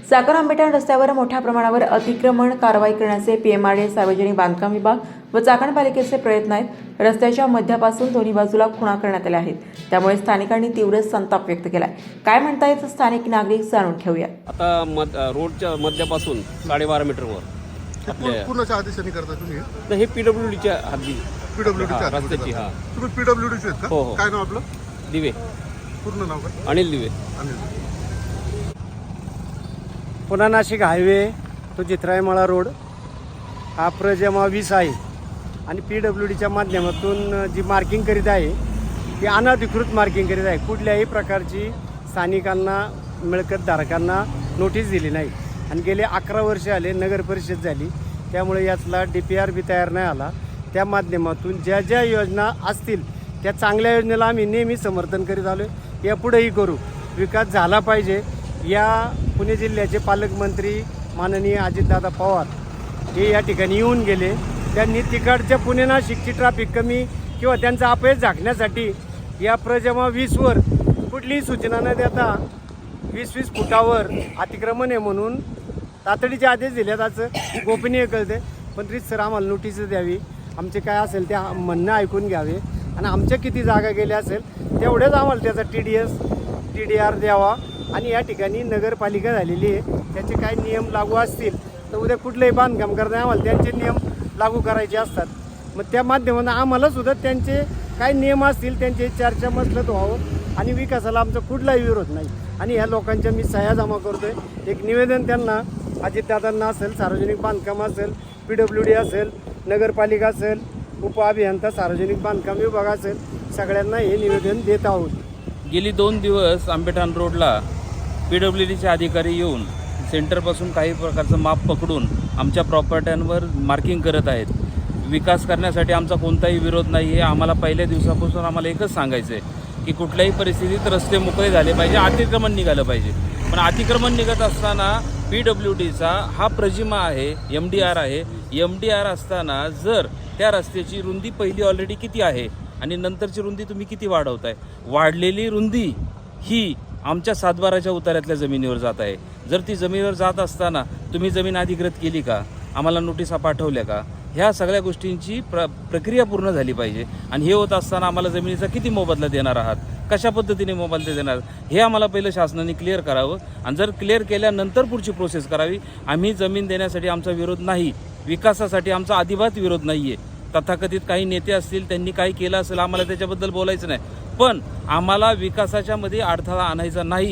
चाकण आंबेठाण रस्त्यावर मोठ्या प्रमाणावर अतिक्रमण कारवाई करण्याचे पीएमआरडीए सार्वजनिक बांधकाम विभाग व चाकण पालिकेचे प्रयत्न आहेत। रस्त्याच्या मध्यापासून दोन्ही बाजूला खुणा करण्यात आल्या आहेत, त्यामुळे स्थानिकांनी तीव्र संताप व्यक्त केलाय। काय म्हणतायत स्थानिक नागरिक जाणून घेऊया। आता रोडच्या मध्यापासून 12.5 मीटरवर पूर्णच्या आदेशाने करता तुम्ही? तर हे पीडब्ल्यूडीच्या हद्दी पीडब्ल्यूडीच्या रस्त्याची। हा, तुम्ही पीडब्ल्यूडीचे आहेत का? हो, हो. काय नाव आपलं? दिवे, पूर्ण नाव काय? अनिल दिवे। पुन्हा नाशिक हायवे तो चित्राईमळा रोड हा प्रजमा 20 आहे आणि पीडब्ल्यूडीच्या माध्यमातून जी मार्किंग करीत आहे ती अनधिकृत मार्किंग करीत आहे। कुठल्याही प्रकारची स्थानिकांना मिळकतधारकांना नोटीस दिली नाही आणि गेले 11 वर्ष आले नगर परिषद झाली, त्यामुळे यातला DPR बी तयार नाही आला। त्या माध्यमातून ज्या ज्या योजना असतील त्या चांगल्या योजनेला आम्ही नेहमी समर्थन करीत आलो, यापुढेही करू। विकास झाला पाहिजे। या पुणे जिल्ह्याचे पालकमंत्री माननीय अजितदादा पवार हे या ठिकाणी येऊन गेले। त्यांनी तिकडच्या पुणे नाशिकची ट्रॅफिक कमी किंवा त्यांचा अपयश झाकण्यासाठी या प्रजमा 20वर कुठलीही सूचना न देता 20-20 फुटावर अतिक्रमण आहे म्हणून तातडीचे आदेश दिले। त्याचं गोपनीय कळते, पण सर आम्हाला नोटीस द्यावी, आमचे काय असेल ते म्हणणं ऐकून घ्यावे आणि आमच्या किती जागा गेल्या असेल तेवढ्याच आम्हाला त्याचा TDS TDR द्यावा। आणि या ठिकाणी नगरपालिका झालेली आहे, त्याचे काही नियम लागू असतील तर उद्या कुठलंही बांधकाम करताना आम्हाला त्यांचे नियम लागू करायचे असतात। मग त्या माध्यमातून आम्हाला सुद्धा त्यांचे काही नियम असतील त्यांचे चर्चा मसलत व्हावं आणि विकासाला आमचा कुठलाही विरोध नाही। आणि ह्या लोकांच्या मी सह्या जमा करतोय, एक निवेदन त्यांना अजितदादांना असेल, सार्वजनिक बांधकाम असेल, PWD असेल, नगरपालिका असेल, उपअभियंता सार्वजनिक बांधकाम विभाग असेल, सगळ्यांना हे निवेदन देत आहोत। गेली 2 दिवस आंबेठाण रोडला PWDचे अधिकारी येऊन सेंटरपासून काही प्रकारचं माप पकडून आमच्या प्रॉपर्ट्यांवर मार्किंग करत आहेत। विकास करण्यासाठी आमचा कोणताही विरोध नाही आहे। आम्हाला पहिल्या दिवसापासून आम्हाला एकच सांगायचं आहे की कुठल्याही परिस्थितीत रस्ते मोकळे झाले पाहिजे, अतिक्रमण निघालं पाहिजे। पण अतिक्रमण निघत असताना PWDचा हा प्रजिमा आहे, MDR आहे। MDR असताना जर त्या रस्त्याची रुंदी पहिली ऑलरेडी किती आहे आणि नंतरची रुंदी तुम्ही किती वाढवताय, वाढलेली रुंदी ही आमच्या 7/12च्या उतार्यातल्या जमिनीवर जात आहे। जर ती जमिनीवर जात असताना तुम्ही जमीन अधिकृत केली का, आम्हाला नोटिसा पाठवल्या का, ह्या सगळ्या गोष्टींची प्रक्रिया पूर्ण झाली पाहिजे। आणि हे होत असताना आम्हाला जमिनीचा किती मोबदला देणार आहात, कशा पद्धतीने मोबदला देणार, हे आम्हाला पहिलं शासनाने क्लिअर करावं आणि जर क्लिअर केल्यानंतर पुढची प्रोसेस करावी। आम्ही जमीन देण्यासाठी आमचा विरोध नाही, विकासासाठी आमचा अजिबात विरोध नाही आहे। तथाकथित काही नेते असतील, त्यांनी काही केलं असेल, आम्हाला त्याच्याबद्दल बोलायचं नाही, पण आम्हाला विकासाच्या मध्ये अडथळा आणायचा नाही।